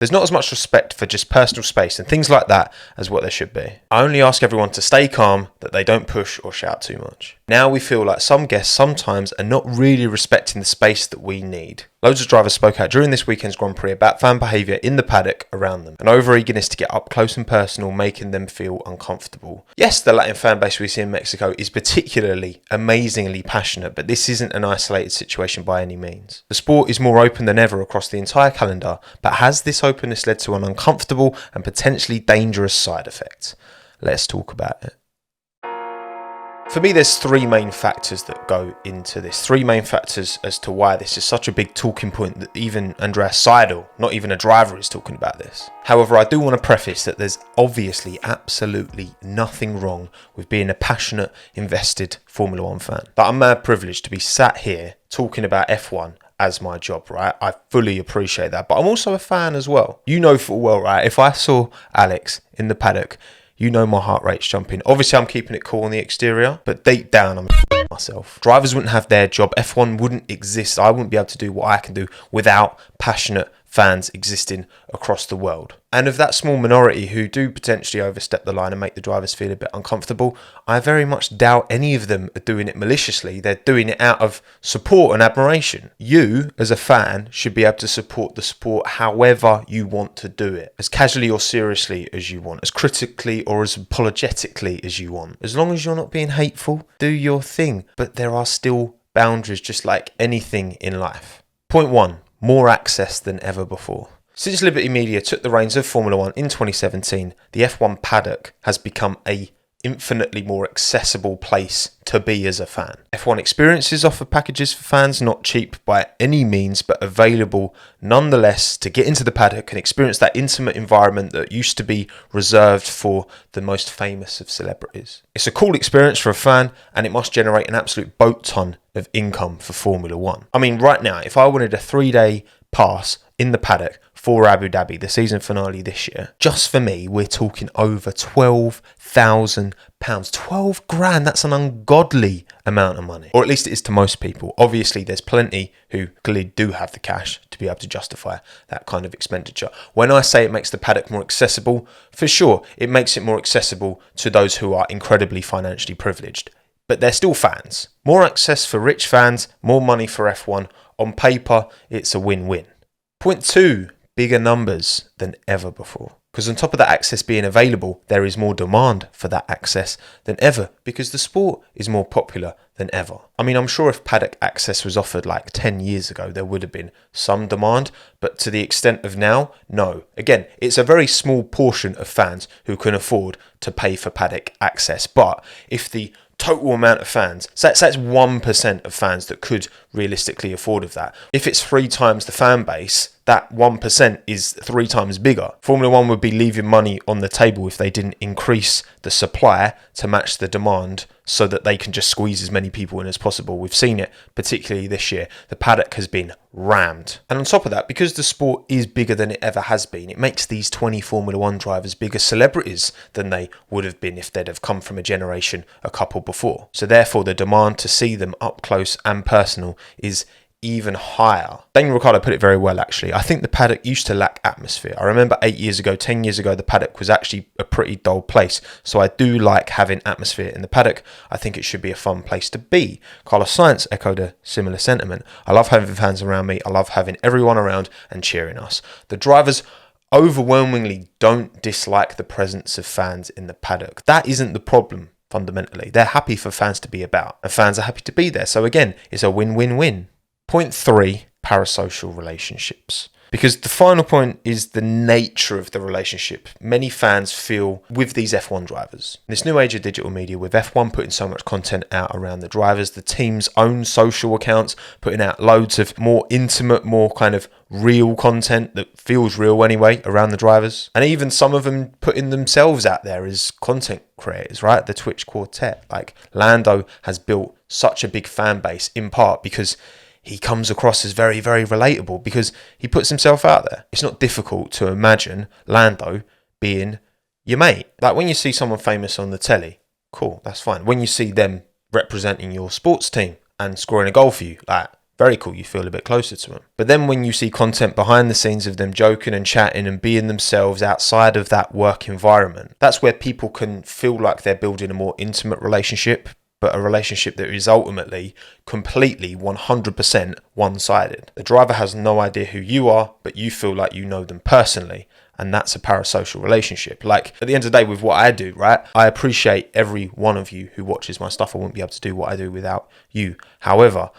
There's not as much respect for just personal space and things like that as what there should be. I only ask everyone to stay calm, that they don't push or shout too much. Now we feel like some guests sometimes are not really respecting the space that we need. Loads of drivers spoke out during this weekend's Grand Prix about fan behaviour in the paddock around them, an over-eagerness to get up close and personal, making them feel uncomfortable. Yes, the Latin fan base we see in Mexico is particularly amazingly passionate, but this isn't an isolated situation by any means. The sport is more open than ever across the entire calendar, but has this openness led to an uncomfortable and potentially dangerous side effect? Let's talk about it. For me, there's three main factors that go into this. Three main factors as to why this is such a big talking point that even Andreas Seidel, not even a driver, is talking about this. However, I do want to preface that there's obviously absolutely nothing wrong with being a passionate, invested Formula One fan. But I'm mad privileged to be sat here talking about F1 as my job, right? I fully appreciate that. But I'm also a fan as well. You know full well, right? If I saw Alex in the paddock, you know my heart rate's jumping. Obviously, I'm keeping it cool on the exterior, but deep down, I'm myself. Drivers wouldn't have their job. F1 wouldn't exist. I wouldn't be able to do what I can do without passionate fans existing across the world. And of that small minority who do potentially overstep the line and make the drivers feel a bit uncomfortable, I very much doubt any of them are doing it maliciously. They're doing it out of support and admiration. You, as a fan, should be able to support the sport however you want to do it, as casually or seriously as you want, as critically or as apologetically as you want. As long as you're not being hateful, do your thing. But there are still boundaries, just like anything in life. Point 1. More access than ever before. Since Liberty Media took the reins of Formula One in 2017, the F1 paddock has become a infinitely more accessible place to be as a fan. F1 Experiences offer packages for fans, not cheap by any means, but available nonetheless to get into the paddock and experience that intimate environment that used to be reserved for the most famous of celebrities. It's a cool experience for a fan, and it must generate an absolute boat ton of income for Formula One. I mean, right now, if I wanted a 3-day pass in the paddock for Abu Dhabi, the season finale this year, just for me, we're talking over £12,000. 12 grand, that's an ungodly amount of money. Or at least it is to most people. Obviously, there's plenty who clearly do have the cash to be able to justify that kind of expenditure. When I say it makes the paddock more accessible, for sure, it makes it more accessible to those who are incredibly financially privileged. But they're still fans. More access for rich fans, more money for F1. On paper, it's a win-win. Point 2, bigger numbers than ever before. Because on top of that access being available, there is more demand for that access than ever, because the sport is more popular than ever. I mean, I'm sure if paddock access was offered like 10 years ago, there would have been some demand, but to the extent of now, no. Again, it's a very small portion of fans who can afford to pay for paddock access, but if the total amount of fans, so that's 1% of fans that could realistically afford of that. If it's 3 times the fan base, that 1% is 3 times bigger. Formula One would be leaving money on the table if they didn't increase the supply to match the demand so that they can just squeeze as many people in as possible. We've seen it, particularly this year. The paddock has been rammed. And on top of that, because the sport is bigger than it ever has been, it makes these 20 Formula One drivers bigger celebrities than they would have been if they'd have come from a generation a couple before. So therefore, the demand to see them up close and personal is even higher. Daniel Ricciardo put it very well, actually. I think the paddock used to lack atmosphere. I remember 8 years ago, 10 years ago, the paddock was actually a pretty dull place. So I do like having atmosphere in the paddock. I think it should be a fun place to be. Carlos Sainz echoed a similar sentiment. I love having fans around me. I love having everyone around and cheering us. The drivers overwhelmingly don't dislike the presence of fans in the paddock. That isn't the problem. Fundamentally, they're happy for fans to be about, and fans are happy to be there. So again, it's a win-win-win. Point 3, parasocial relationships. Because the final point is the nature of the relationship many fans feel with these F1 drivers. In this new age of digital media, with F1 putting so much content out around the drivers, the team's own social accounts putting out loads of more intimate, more kind of real content that feels real anyway around the drivers. And even some of them putting themselves out there as content creators, right? The Twitch quartet. Like Lando has built such a big fan base in part because he comes across as very, very relatable because he puts himself out there. It's not difficult to imagine Lando being your mate. Like when you see someone famous on the telly, cool, that's fine. When you see them representing your sports team and scoring a goal for you, like Very cool, you feel a bit closer to them. But then when you see content behind the scenes of them joking and chatting and being themselves outside of that work environment, that's where people can feel like they're building a more intimate relationship, but a relationship that is ultimately completely 100% one-sided. The driver has no idea who you are, but you feel like you know them personally. And that's a parasocial relationship. Like, at the end of the day, with what I do, right? I appreciate every one of you who watches my stuff. I wouldn't be able to do what I do without you. However,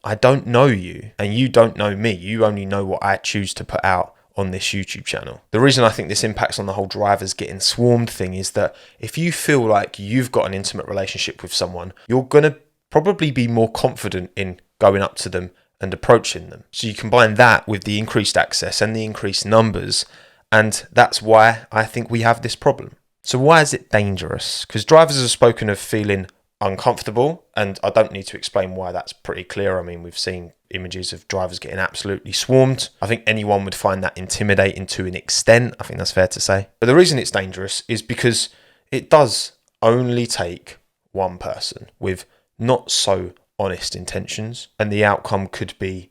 I don't know you and you don't know me. You only know what I choose to put out on this YouTube channel. The reason I think this impacts on the whole drivers getting swarmed thing is that if you feel like you've got an intimate relationship with someone, you're going to probably be more confident in going up to them and approaching them. So you combine that with the increased access and the increased numbers, and that's why I think we have this problem. So why is it dangerous? Because drivers have spoken of feeling uncomfortable, and I don't need to explain why. That's pretty clear. I mean, we've seen images of drivers getting absolutely swarmed. I think anyone would find that intimidating to an extent. I think that's fair to say. But the reason it's dangerous is because it does only take one person with not so honest intentions, and the outcome could be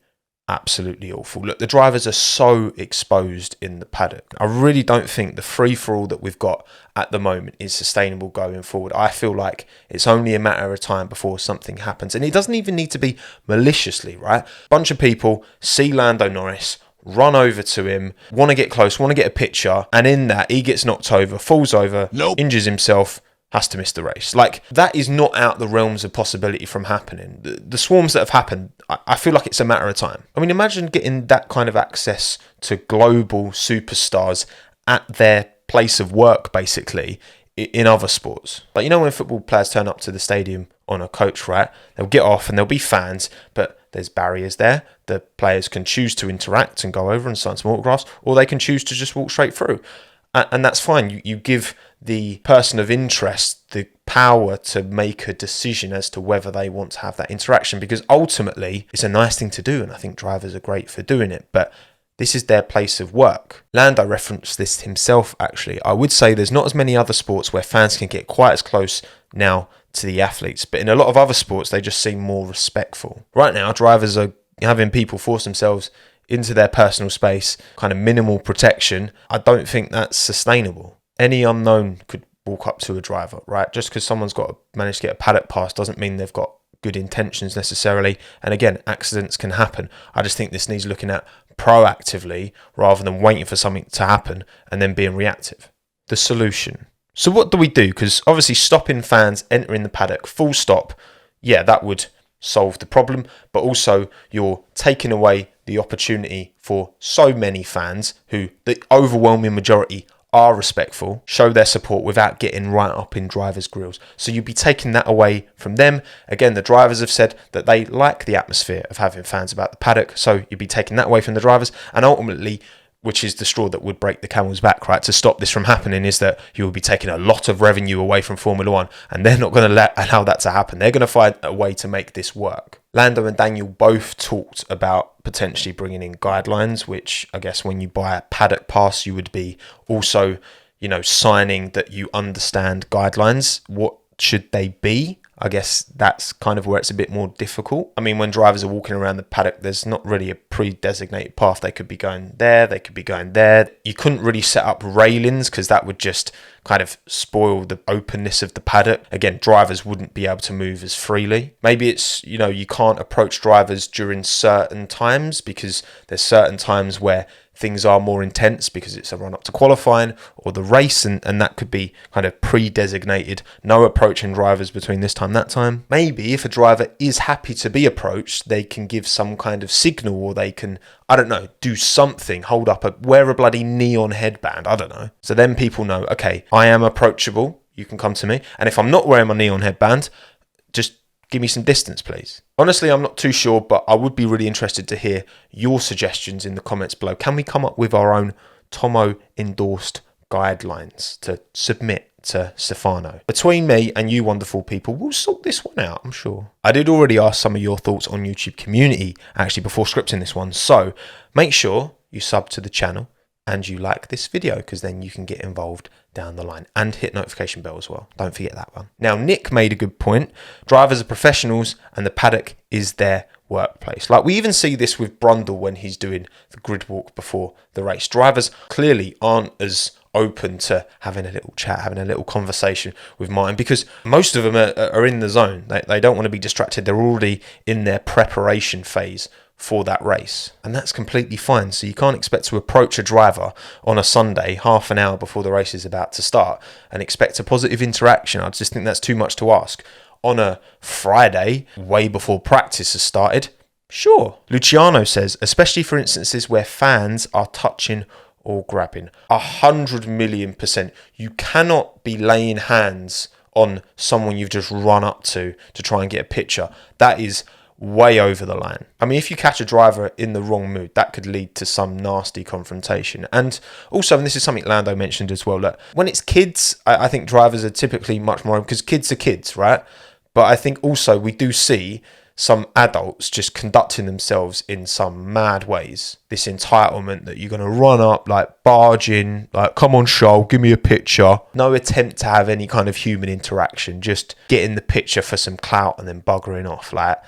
absolutely awful. Look, the drivers are so exposed in the paddock. I really don't think the free-for-all that we've got at the moment is sustainable going forward. I feel like it's only a matter of time before something happens. And it doesn't even need to be maliciously, right? Bunch of people see Lando Norris, run over to him, want to get close, want to get a picture, and in that, he gets knocked over, falls over, injures himself, has to miss the race. Like, that is not out the realms of possibility from happening. The swarms that have happened, I feel like it's a matter of time. I mean, imagine getting that kind of access to global superstars at their place of work, basically, in other sports. Like, you know, when football players turn up to the stadium on a coach, right? They'll get off and there'll be fans, but there's barriers there. The players can choose to interact and go over and sign some autographs, or they can choose to just walk straight through. And that's fine. You give the person of interest the power to make a decision as to whether they want to have that interaction, because ultimately it's a nice thing to do, and I think drivers are great for doing it, but this is their place of work. Lando referenced this himself, actually. I would say there's not as many other sports where fans can get quite as close now to the athletes, but in a lot of other sports they just seem more respectful. Right now, drivers are having people force themselves into their personal space, kind of minimal protection. I don't think that's sustainable. Any unknown could walk up to a driver, right? Just because someone's managed to get a paddock pass doesn't mean they've got good intentions necessarily. And again, accidents can happen. I just think this needs looking at proactively rather than waiting for something to happen and then being reactive. The solution. So what do we do? Because obviously stopping fans entering the paddock, full stop, yeah, that would solve the problem, but also you're taking away the opportunity for so many fans who, the overwhelming majority, are respectful, show their support without getting right up in drivers' grills. So you'd be taking that away from them. Again, the drivers have said that they like the atmosphere of having fans about the paddock, so you'd be taking that away from the drivers, and ultimately, which is the straw that would break the camel's back, right, to stop this from happening, is that you will be taking a lot of revenue away from Formula One, and they're not going to allow that to happen. They're going to find a way to make this work. Lando and Daniel both talked about potentially bringing in guidelines, which I guess when you buy a paddock pass, you would be also, signing that you understand guidelines. What should they be? I guess that's kind of where it's a bit more difficult. I mean, when drivers are walking around the paddock, there's not really a pre-designated path. They could be going there, they could be going there. You couldn't really set up railings because that would just kind of spoil the openness of the paddock. Again, drivers wouldn't be able to move as freely. Maybe it's, you can't approach drivers during certain times because there's certain times where things are more intense because it's a run up to qualifying or the race, and that could be kind of pre-designated, no approaching drivers between this time, that time. Maybe if a driver is happy to be approached, they can give some kind of signal, or they can, I don't know, do something, wear a bloody neon headband, I don't know. So then people know, okay, I am approachable, you can come to me, and if I'm not wearing my neon headband, just give me some distance, please. Honestly, I'm not too sure, but I would be really interested to hear your suggestions in the comments below. Can we come up with our own Tommo endorsed guidelines to submit to Stefano? Between me and you wonderful people, we'll sort this one out, I'm sure. I did already ask some of your thoughts on YouTube community, actually, before scripting this one. So make sure you sub to the channel and you like this video, because then you can get involved down the line, and hit notification bell as well. Don't forget that one. Now, Nick made a good point. Drivers are professionals and the paddock is their workplace. Like, we even see this with Brundle when he's doing the grid walk before the race. Drivers clearly aren't as open to having a little chat, having a little conversation with Martin, because most of them are in the zone. They don't want to be distracted. They're already in their preparation phase for that race, and that's completely fine. So you can't expect to approach a driver on a Sunday half an hour before the race is about to start and expect a positive interaction. I just think that's too much to ask. On a Friday, way before practice has started, sure. Luciano says, especially for instances where fans are touching or grabbing. 100,000,000%. You cannot be laying hands on someone you've just run up to try and get a picture. That is way over the line. I mean, if you catch a driver in the wrong mood, that could lead to some nasty confrontation. And also, and this is something Lando mentioned as well, that when it's kids, I think drivers are typically much more, because kids are kids, right? But I think also we do see some adults just conducting themselves in some mad ways. This entitlement that you're going to run up, like barge in, like, come on, show, give me a picture. No attempt to have any kind of human interaction, just getting the picture for some clout and then buggering off. Like,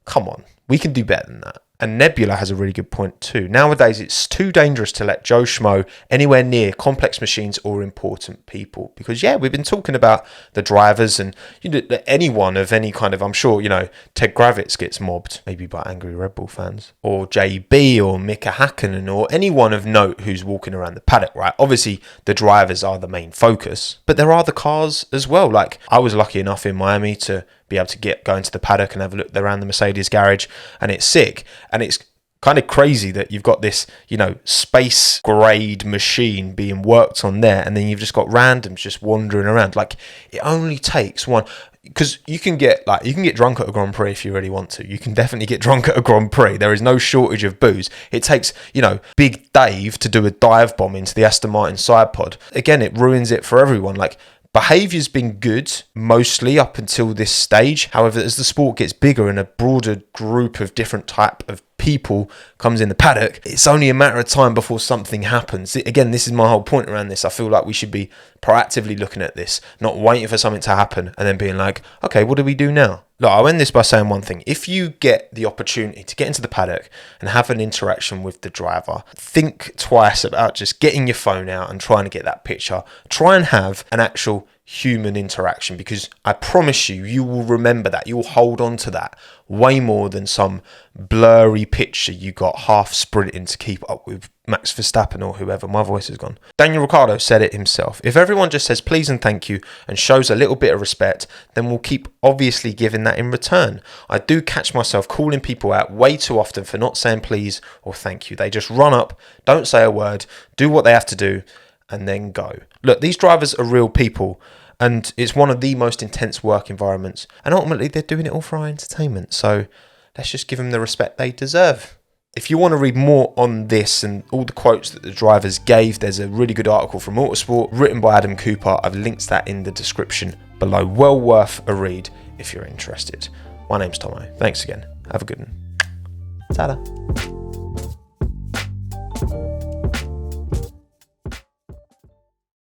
come on, we can do better than that. And Nebula has a really good point too. Nowadays, it's too dangerous to let Joe Schmo anywhere near complex machines or important people. Because, yeah, we've been talking about the drivers and, you know, anyone of any kind of, I'm sure, you know, Ted Gravitz gets mobbed, maybe by angry Red Bull fans, or JB or Mika Hakkinen, or anyone of note who's walking around the paddock, right? Obviously, the drivers are the main focus, but there are the cars as well. Like, I was lucky enough in Miami to be able to go into the paddock and have a look around the Mercedes garage, and it's sick. And it's kind of crazy that you've got this, you know, space grade machine being worked on there, and then you've just got randoms just wandering around. Like, it only takes one, because you can get drunk at a Grand Prix if you really want to. You can definitely get drunk at a Grand Prix. There is no shortage of booze. It takes, you know, Big Dave to do a dive bomb into the Aston Martin side pod. Again, it ruins it for everyone. Like, behaviour's been good mostly up until this stage. However, as the sport gets bigger and a broader group of different type of people comes in the paddock, it's only a matter of time before something happens. Again, this is my whole point around this. I feel like we should be proactively looking at this, not waiting for something to happen and then being like, okay, what do we do now? Look, I'll end this by saying one thing. If you get the opportunity to get into the paddock and have an interaction with the driver, think twice about just getting your phone out and trying to get that picture. Try and have an actual human interaction, because I promise you will remember that. You will hold on to that way more than some blurry picture you got half sprinting to keep up with Max Verstappen or whoever. My voice is gone. Daniel Ricciardo said it himself. If everyone just says please and thank you and shows a little bit of respect, then we'll keep obviously giving that in return. I do catch myself calling people out way too often for not saying please or thank you. They just run up, don't say a word, do what they have to do, and then go. Look, these drivers are real people, and it's one of the most intense work environments, and ultimately they're doing it all for our entertainment, so let's just give them the respect they deserve. If you want to read more on this and all the quotes that the drivers gave, there's a really good article from Autosport written by Adam Cooper. I've linked that in the description below. Well worth a read if you're interested. My name's Tommo. Thanks again. Have a good one. Ta-da.